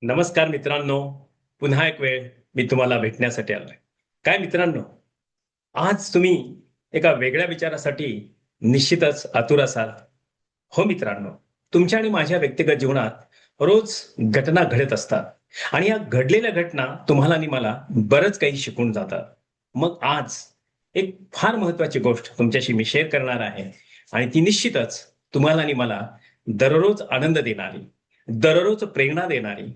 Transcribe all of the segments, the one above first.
नमस्कार मित्रांनो. पुन्हा एक वेळ मी तुम्हाला भेटण्यासाठी आलोय. काय मित्रांनो, आज तुम्ही एका वेगळ्या विचारासाठी निश्चितच आतुर असाल. हो मित्रांनो, तुमच्या आणि माझ्या व्यक्तिगत जीवनात रोज घटना घडत असतात आणि या घडलेल्या घटना तुम्हाला आणि मला बरंच काही शिकून जातात. मग आज एक फार महत्वाची गोष्ट तुमच्याशी मी शेअर करणार आहे आणि ती निश्चितच तुम्हाला आणि मला दररोज आनंद देणारी, दररोज प्रेरणा देणारी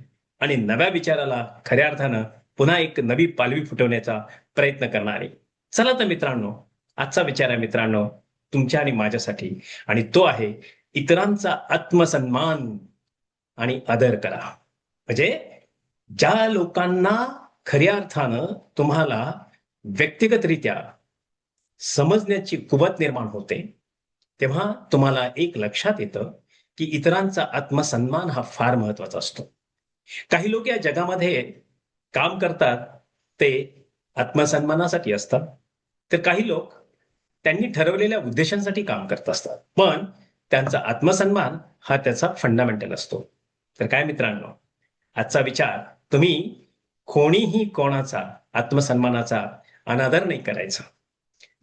आणि नव्या विचाराला खऱ्या अर्थानं पुन्हा एक नवी पालवी फुटवण्याचा प्रयत्न करणारी. चला तर मित्रांनो, आजचा विचार आहे मित्रांनो तुमच्या आणि माझ्यासाठी आणि तो आहे इतरांचा आत्मसन्मान आणि आदर करा. म्हणजे ज्या लोकांना खऱ्या अर्थानं तुम्हाला व्यक्तिगतरित्या समजण्याची कुवत निर्माण होते, तेव्हा तुम्हाला एक लक्षात येतं, की इतरांचा आत्मसन्मान हा फार महत्वाचा असतो. काही लोक या जगामध्ये काम करतात, ते आत्मसन्मानासाठी असतात. तर काही लोक त्यांनी ठरवलेल्या उद्देशांसाठी काम करत असतात. पण त्यांचा आत्मसन्मान हा त्याचा फंडामेंटल असतो. तर काय मित्रांनो, आजचा विचार तुम्ही कोणीही कोणाचा आत्मसन्मानाचा अनादर नाही करायचा.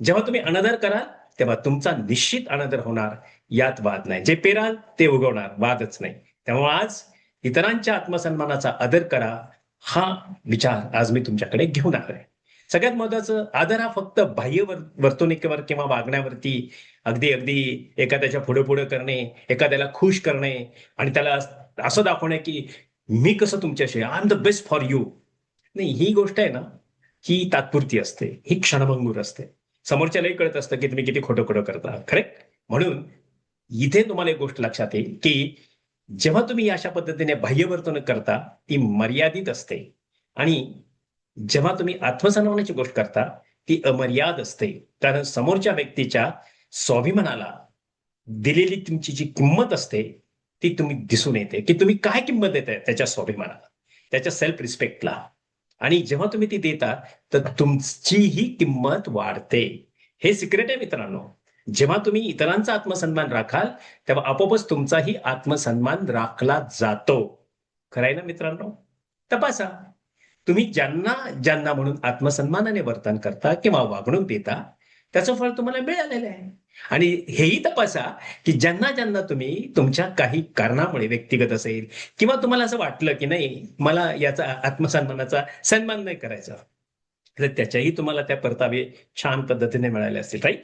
जेव्हा तुम्ही अनादर कराल, तेव्हा तुमचा निश्चित अनादर होणार, यात वाद नाही. जे पेराल ते उगवणार, वादच नाही. त्यामुळे आज इतरांच्या आत्मसन्मानाचा आदर करा, हा विचार आज मी तुमच्याकडे घेऊन आलोय. सगळ्यात महत्वाचं, आदर हा फक्त बाह्य वर्तणुकीवर किंवा वागण्यावरती अगदी अगदी एखाद्याच्या पुढे पुढे करणे, एखाद्याला खुश करणे आणि त्याला असं दाखवणे की मी कसं तुमच्याशी, I am the best for you. नाही, ही गोष्ट आहे ना, ही तात्पुरती असते, ही क्षणभंगूर असते. समोरच्यालाही कळत असतं की तुम्ही किती खोटं खोटं करता, करेक्ट. म्हणून इथे तुम्हाला एक गोष्ट लक्षात येईल की जेव्हा तुम्ही अशा पद्धतीने बाह्य वर्तणूक करता, ती मर्यादित असते आणि जेव्हा तुम्ही आत्मसन्मानाची गोष्ट करता, ती अमर्याद असते. कारण समोरच्या व्यक्तीच्या स्वाभिमानाला दिलेली तुमची जी किंमत असते, ती तुम्ही दिसून येते, की तुम्ही काय किंमत देताय त्याच्या स्वाभिमानाला, त्याच्या सेल्फ रिस्पेक्टला. आणि जेव्हा तुम्ही ती देता, तर तुमचीही किंमत वाढते. हे सिक्रेट आहे मित्रांनो. जेव्हा तुम्ही इतरांचा आत्मसन्मान राखाल, तेव्हा आपोआपच तुमचाही आत्मसन्मान राखला जातो. खरं आहे ना मित्रांनो? तपासा. तुम्ही ज्यांना ज्यांना म्हणून आत्मसन्मानाने वर्तन करता किंवा वागणूक देता, त्याचं फळ तुम्हाला मिळालेलं आहे. आणि हेही तपासा की ज्यांना ज्यांना तुम्ही तुमच्या काही कारणामुळे, व्यक्तिगत असेल किंवा तुम्हाला असं वाटलं की नाही मला याचा आत्मसन्मानाचा सन्मान नाही करायचा, तर त्याच्याही तुम्हाला त्या परतावे छान पद्धतीने मिळाले असतील, राईट.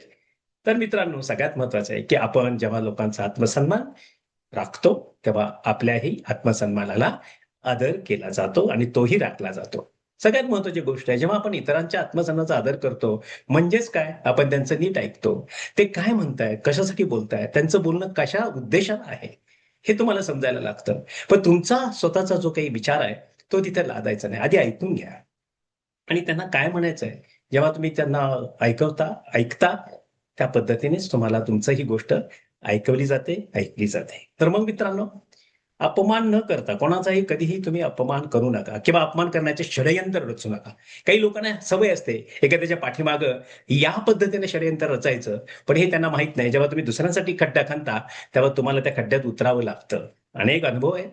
तर मित्रांनो, सगळ्यात महत्वाचं आहे की आपण जेव्हा लोकांचा आत्मसन्मान राखतो, तेव्हा आपल्याही आत्मसन्मानाला आदर केला जातो आणि तोही राखला जातो. सगळ्यात महत्वाची गोष्ट आहे, जेव्हा आपण इतरांच्या आत्मसन्मानाचा आदर करतो, म्हणजेच काय, आपण त्यांचं नीट ऐकतो. ते काय म्हणतायत, कशासाठी बोलतायत, त्यांचं बोलणं कशा उद्देशानं आहे, हे तुम्हाला समजायला लागतं. पण तुमचा स्वतःचा जो काही विचार आहे, तो तिथे लादायचा नाही. आधी ऐकून घ्या आणि त्यांना काय म्हणायचंय, जेव्हा तुम्ही त्यांना ऐकता, त्या पद्धतीनेच तुम्हाला तुमचं ही गोष्ट ऐकवली जाते, ऐकली जाते. तर मग मित्रांनो, अपमान न करता कोणाचाही कधीही तुम्ही अपमान करू नका किंवा अपमान करण्याचे षडयंत्र रचू नका. काही लोकांना सवय असते एखाद्याच्या पाठीमागं या पद्धतीने षडयंत्र रचायचं, पण हे त्यांना माहित नाही. जेव्हा तुम्ही दुसऱ्यांसाठी खड्डा खणता, तेव्हा तुम्हाला त्या खड्ड्यात उतरावं लागतं. अनेक अनुभव आहे,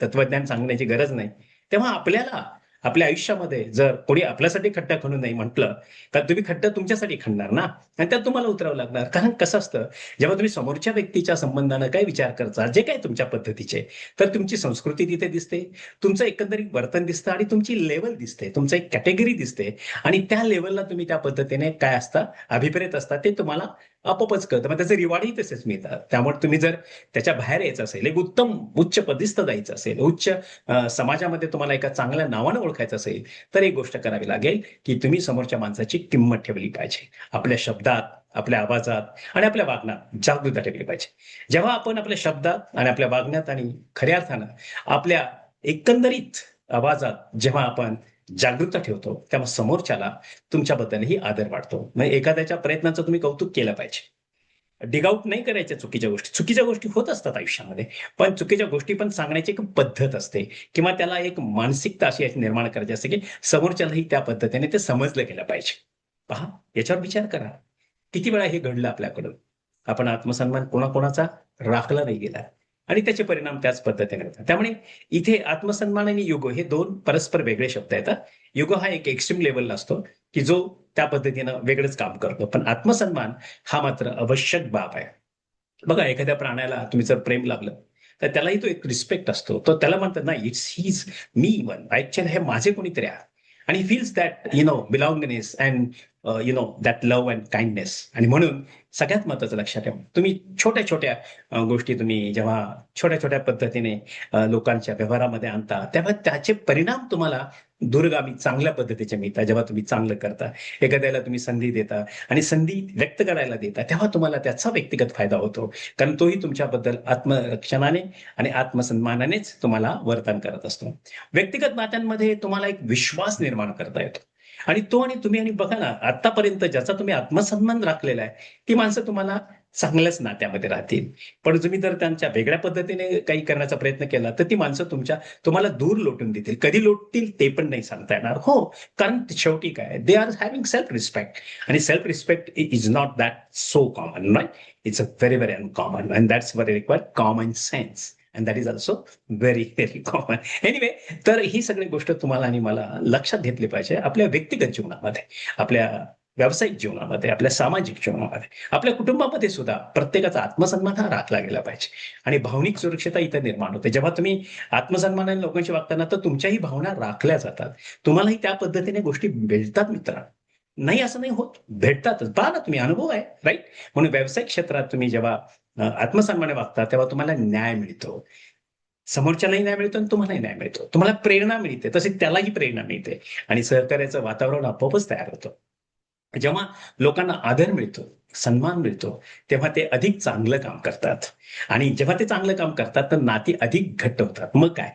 तत्वज्ञान सांगण्याची गरज नाही. तेव्हा आपल्याला आपल्या आयुष्यामध्ये जर कोणी आपल्यासाठी खड्डा खणू नाही म्हटलं, तर तुम्ही खड्डा तुमच्यासाठी खणणार ना, आणि त्यात तुम्हाला उतरावं लागणार. कारण कसं असतं, जेव्हा तुम्ही समोरच्या व्यक्तीच्या संबंधानं काय विचार करता, जे काही तुमच्या पद्धतीचे, तर तुमची संस्कृती तिथे दिसते, तुमचं एकंदरीत वर्तन दिसतं आणि तुमची लेवल दिसते, तुमचं एक कॅटेगरी दिसते आणि त्या लेवलला तुम्ही त्या पद्धतीने काय असता, अभिप्रेत असता, ते तुम्हाला आपोआपच कळतं. मग त्याचे रिवॉर्डही तसेच मिळतात. त्यामुळे तुम्ही जर त्याच्या बाहेर यायचं असेल, एक उत्तम उच्च पदिस्थ जायचं असेल, उच्च समाजामध्ये तुम्हाला एका चांगल्या नावानं ओळखायचं असेल, तर एक गोष्ट करावी लागेल, की तुम्ही समोरच्या माणसाची किंमत ठेवली पाहिजे. आपल्या शब्दात, आपल्या आवाजात आणि आपल्या वागण्यात जागरूकता ठेवली पाहिजे. जेव्हा आपण आपल्या शब्दात आणि आपल्या वागण्यात आणि खऱ्या अर्थानं आपल्या एकंदरीत आवाजात जेव्हा आपण जागरूकता ठेवतो, तेव्हा समोरच्याला तुमच्याबद्दलही आदर वाढतो. म्हणजे एखाद्याच्या प्रयत्नाचं तुम्ही कौतुक केलं पाहिजे. डिग नाही करायच्या चुकीच्या गोष्टी. चुकीच्या गोष्टी होत असतात आयुष्यामध्ये. पण चुकीच्या गोष्टी पण सांगण्याची एक पद्धत असते किंवा त्याला एक मानसिकता अशी निर्माण करायची असते, की समोरच्यालाही त्या पद्धतीने ते समजलं गेलं पाहिजे. पहा, याच्यावर विचार करा. किती वेळा हे घडलं आपल्याकडून. आपण आत्मसन्मान कोणाकोणाचा राखला नाही गेला आणि त्याचे परिणाम त्याच पद्धतीने होतात. त्यामुळे इथे आत्मसन्मान आणि युगो हे दोन परस्पर वेगळे शब्द आहेत. युगो हा एक एक्स्ट्रीम लेवलला असतो की जो त्या पद्धतीनं वेगळंच काम करतो, पण आत्मसन्मान हा मात्र आवश्यक बाब आहे. बघा, एखाद्या प्राण्याला तुम्ही जर प्रेम लागलं तर त्यालाही तो एक रिस्पेक्ट असतो. तो त्याला म्हणतात ना, it's his me one, actually हे माझे कोणीतरी आहे. आणि feels that belongingness and that love and kindness. आणि म्हणून सगळ्यात महत्वाचं लक्षात ठेवा, तुम्ही छोट्या छोट्या गोष्टी तुम्ही जेव्हा छोट्या छोट्या पद्धतीने लोकांच्या व्यवहारामध्ये आणता, तेव्हा त्याचे परिणाम तुम्हाला दूरगामी चांगल्या पद्धतीचे मिळतात. जेव्हा तुम्ही चांगलं करता, एखाद्याला तुम्ही संधी देता आणि संधी व्यक्त करायला देता, तेव्हा तुम्हाला त्याचा व्यक्तिगत फायदा होतो. कारण तोही तुमच्याबद्दल आत्मरक्षणाने आणि आत्मसन्मानानेच तुम्हाला वर्तन करत असतो. व्यक्तिगत नात्यांमध्ये तुम्हाला एक विश्वास निर्माण करता येतो. आणि तो आणि तुम्ही, आणि बघा ना, आतापर्यंत ज्याचा तुम्ही आत्मसन्मान राखलेला आहे, ती माणसं तुम्हाला चांगल्याच नात्यामध्ये राहतील. पण तुम्ही जर त्यांच्या वेगळ्या पद्धतीने काही करण्याचा प्रयत्न केला, तर ती माणसं तुम्हाला दूर लोटून देतील. कधी लोटतील ते पण नाही सांगता येणार. हो, कारण शेवटी काय, they are having self respect. आणि self respect is not that so common, right? It's a very very uncommon, and that's very required common sense, and that is also very very common. Anyway, तर ही सगळी गोष्ट तुम्हाला आणि मला लक्षात घेतली पाहिजे आपल्या व्यक्तिगत जीवनामध्ये, आपल्या व्यावसायिक जीवनामध्ये, आपल्या सामाजिक जीवनामध्ये, आपल्या कुटुंबामध्ये सुद्धा प्रत्येकाचा आत्मसन्मान हा राखला गेला पाहिजे. आणि भावनिक सुरक्षितता इथे निर्माण होते. जेव्हा तुम्ही आत्मसन्मानाने लोकांशी वागताना, तर तुमच्याही भावना राखल्या जातात. तुम्हालाही त्या पद्धतीने गोष्टी भेटतात मित्रांनो. नाही असं नाही होत, भेटतातच. पहा ना, तुम्ही अनुभव आहे, राईट? म्हणून व्यावसायिक क्षेत्रात तुम्ही जेव्हा आत्मसन्मानाने वागता, तेव्हा तुम्हाला न्याय मिळतो. समोरच्यालाही न्याय मिळतो आणि तुम्हालाही न्याय मिळतो. तुम्हाला प्रेरणा मिळते, तशी त्यालाही प्रेरणा मिळते. आणि सहकार्याचं वातावरण आपोआपच तयार होतं. जेव्हा लोकांना आदर मिळतो, सन्मान मिळतो, तेव्हा ते अधिक चांगलं काम करतात. आणि जेव्हा ते चांगलं काम करतात, तर नाती अधिक घट्ट होतात. मग काय?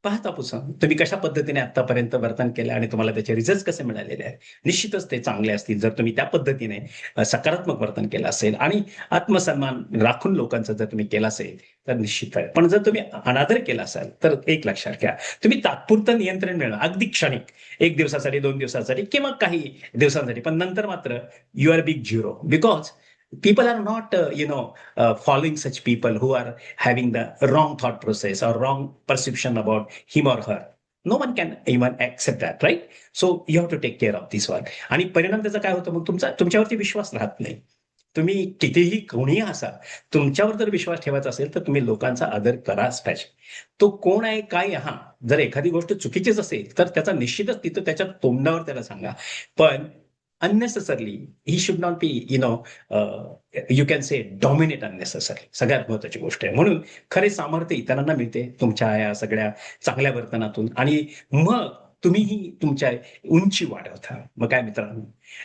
पाहता पुसं तुम्ही कशा पद्धतीने आतापर्यंत वर्तन केलं आणि तुम्हाला त्याचे रिझल्ट कसे मिळालेले आहेत. निश्चितच ते चांगले असतील जर तुम्ही त्या पद्धतीने सकारात्मक वर्तन केलं असेल आणि आत्मसन्मान राखून लोकांचं जर तुम्ही केलं असेल, तर निश्चित आहे. पण जर तुम्ही अनादर केला असाल, तर एक लक्षात घ्या, तुम्ही तात्पुरतं नियंत्रण मिळणं अगदी क्षणिक, 1 दिवसासाठी, 2 दिवसासाठी किंवा काही दिवसांसाठी, पण नंतर मात्र you are big zero. Because people are not following such people who are having the wrong thought process or wrong perception about him or her. No one can even accept that, right? So you have to take care of this one. आणि परिणाम त्याचा काय होतो, मग तुमच्यावरती विश्वास राहत नाही. तुम्ही कितीही कोणीही असा, तुमच्यावर जर विश्वास ठेवायचा असेल, तर तुम्ही लोकांचा आदर कराच पाहिजे. तो कोण आहे, काय आहे, जर एखादी गोष्ट चुकीचीच असेल, तर त्याचा निश्चितच तिथं त्याच्या तोंडावर त्याला सांगा. पण unnecessarily he should not be you can say dominate unnecessary. सगळ्यात महत्वाची गोष्ट आहे. म्हणून खरे सामर्थ्य इतरांना मिळते तुमच्या या सगळ्या चांगल्या वर्तनातून. आणि मग तुम्हीही तुमच्या उंची वाढवता. मग काय मित्रांनो,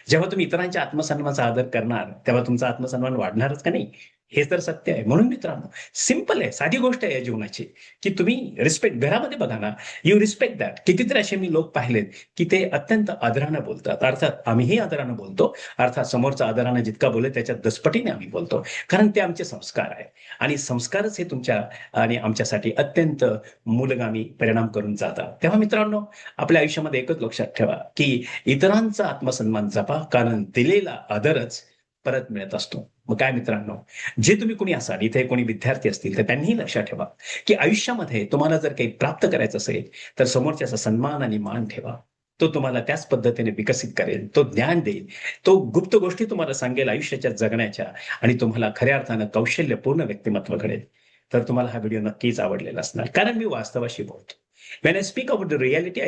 जेव्हा तुम्ही इतरांच्या आत्मसन्मानाचा आदर करणार, तेव्हा तुमचा आत्मसन्मान वाढणारच का नाही? हे तर सत्य आहे. म्हणून मित्रांनो, सिंपल आहे, साधी गोष्ट आहे या जीवनाची, की तुम्ही रिस्पेक्ट घरामध्ये बघा ना, यू रिस्पेक्ट दॅट. कितीतरी असे मी लोक पाहिलेत की ते अत्यंत आदरानं बोलतात. अर्थात आम्हीही आदरानं बोलतो. अर्थात समोरचा आदरानं जितका बोलेल त्याच्या दसपटीने आम्ही बोलतो. कारण ते आमचे संस्कार आहे. आणि संस्कारच हे तुमच्या आणि आमच्यासाठी अत्यंत मूलगामी परिणाम करून जातात. तेव्हा मित्रांनो, आपल्या आयुष्यामध्ये एकच लक्षात ठेवा, की इतरांचा आत्मसन्मान जपा, कारण दिलेला आदरच परत मिळत असतो. मग काय मित्रांनो, जे तुम्ही कोणी असाल, इथे कोणी विद्यार्थी असतील, तर त्यांनीही लक्षात ठेवा, की आयुष्यामध्ये तुम्हाला जर काही प्राप्त करायचं असेल, तर समोरच्याचा सन्मान आणि मान ठेवा. तो तुम्हाला त्याच पद्धतीने विकसित करेल, तो ज्ञान देईल, तो गुप्त गोष्टी तुम्हाला सांगेल आयुष्याच्या जगण्याच्या, आणि तुम्हाला खऱ्या अर्थानं कौशल्यपूर्ण व्यक्तिमत्व घडेल. तर तुम्हाला हा व्हिडिओ नक्कीच आवडलेला असणार, कारण मी वास्तवाशी बोलतो. When I speak about the reality,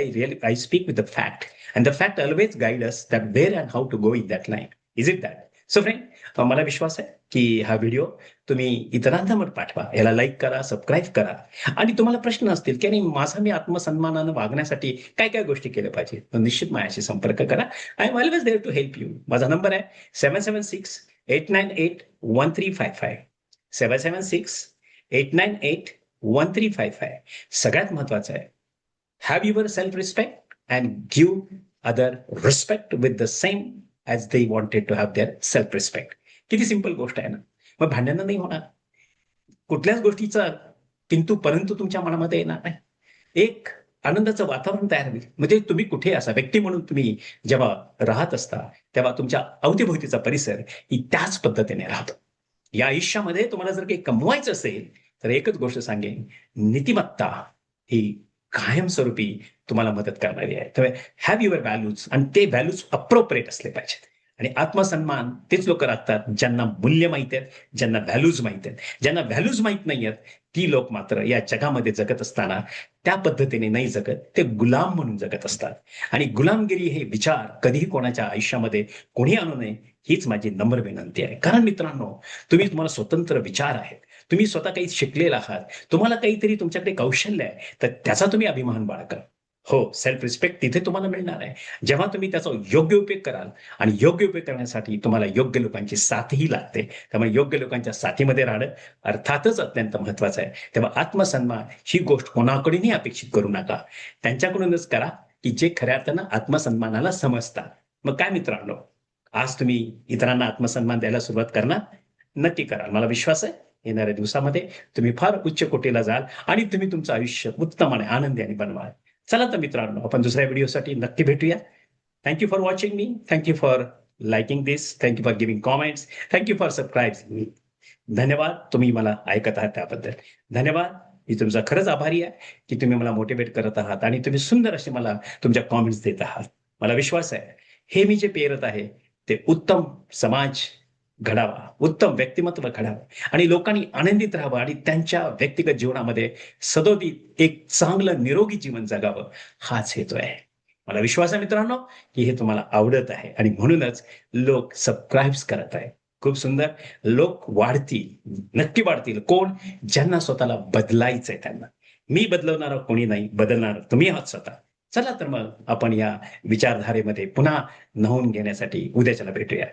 I speak with the fact, and the fact always guide us that where and how to go in that line. Is it that? So friend, मला विश्वास आहे की हा video तुम्ही इतरांना मग पाठवा, याला like करा, सबस्क्राईब करा. आणि तुम्हाला प्रश्न असतील की नाही, माझा मी आत्मसन्मानानं वागण्यासाठी काय काय गोष्टी केल्या पाहिजे, तर निश्चित माझ्याशी संपर्क करा. I am always there to help you. माझा नंबर आहे 776-898-1355. 776-898-1355. सगळ्यात महत्वाचं आहे, have your self respect and give other respect with the same as they wanted to have their self respect. किती सिंपल गोष्ट आहे ना. मग भांडणं नाही होणार, कुठल्याच गोष्टीचा किंतु परंतु तुमच्या मनामध्ये येणार नाही. एक आनंदाचं वातावरण तयार होईल. म्हणजे तुम्ही कुठे असा व्यक्ती म्हणून तुम्ही जेव्हा राहत असता, तेव्हा तुमच्या अवतीभोवतीचा परिसर ही त्याच पद्धतीने राहतो. या आयुष्यामध्ये तुम्हाला जर काही कमवायचं असेल, तर एकच गोष्ट सांगेन, नीतिमत्ता ही कायमस्वरूपी तुम्हाला मदत करणारी आहे. तर हॅव युअर व्हॅल्यूज आणि ते व्हॅल्यूज अप्रोप्रिएट असले पाहिजेत. आणि आत्मसन्मान तेच लोक राखतात ज्यांना मूल्य माहित आहेत, ज्यांना व्हॅल्यूज माहित आहेत. ज्यांना व्हॅल्यूज माहित नाही आहेत, ती लोक मात्र या जगामध्ये जगत असताना त्या पद्धतीने नाही जगत, ते गुलाम म्हणून जगत असतात. आणि गुलामगिरी हे विचार कधीही कोणाच्या आयुष्यामध्ये कोणी आणू नये, हीच माझी नम्र विनंती आहे. कारण मित्रांनो, तुम्हाला स्वतंत्र विचार आहेत, तुम्ही स्वतः काही शिकलेला आहात, तुम्हाला काहीतरी तुमच्याकडे कौशल्य आहे, तर त्याचा तुम्ही अभिमान बाळगा. हो, सेल्फ रिस्पेक्ट तिथे तुम्हाला मिळणार आहे जेव्हा तुम्ही त्याचा योग्य उपयोग कराल. आणि योग्य उपयोग करण्यासाठी तुम्हाला योग्य लोकांची साथही लागते. त्यामुळे योग्य लोकांच्या साथीमध्ये राहणं अर्थातच अत्यंत महत्वाचं आहे. तेव्हा आत्मसन्मान ही गोष्ट कोणाकडूनही अपेक्षित करू नका. त्यांच्याकडूनच करा की जे खऱ्या अर्थानं आत्मसन्मानाला समजतात. मग काय मित्रांनो, आज तुम्ही इतरांना आत्मसन्मान द्यायला सुरुवात करणार? नक्की कराल. मला विश्वास आहे येणाऱ्या दिवसामध्ये तुम्ही फार उच्च कोटीला जाल आणि तुम्ही तुमचं आयुष्य उत्तम आणि आनंदाने बनवाल. चला तर मित्रांनो, आपण दुसऱ्या व्हिडिओसाठी नक्की भेटूया. Thank you for watching me. Thank you for liking this. Thank you for giving comments. Thank you for subscribe me. धन्यवाद, तुम्ही मला ऐकत आहात त्याबद्दल. धन्यवाद. मी तुमचा खरंच आभारी आहे की तुम्ही मला मोटिवेट करत आहात आणि तुम्ही सुंदर असे मला तुमच्या कॉमेंट्स देत आहात. मला विश्वास आहे हे मी जे पेरत आहे ते उत्तम समाज घडावा, उत्तम व्यक्तिमत्व घडावं आणि लोकांनी आनंदित राहावं आणि त्यांच्या व्यक्तिगत जीवनामध्ये सदोदित एक चांगलं निरोगी जीवन जगावं, हाच हेतू आहे. मला विश्वास आहे मित्रांनो की हे तुम्हाला आवडत आहे आणि म्हणूनच लोक सबस्क्राईब करत आहे. खूप सुंदर. लोक वाढतील, नक्की वाढतील. कोण? ज्यांना स्वतःला बदलायचंय त्यांना. मी बदलवणारा कोणी नाही, बदलणार तुम्ही आहात स्वतः. चला तर मग आपण या विचारधारेमध्ये पुन्हा न्हावून घेण्यासाठी उद्याच्याला भेटूया.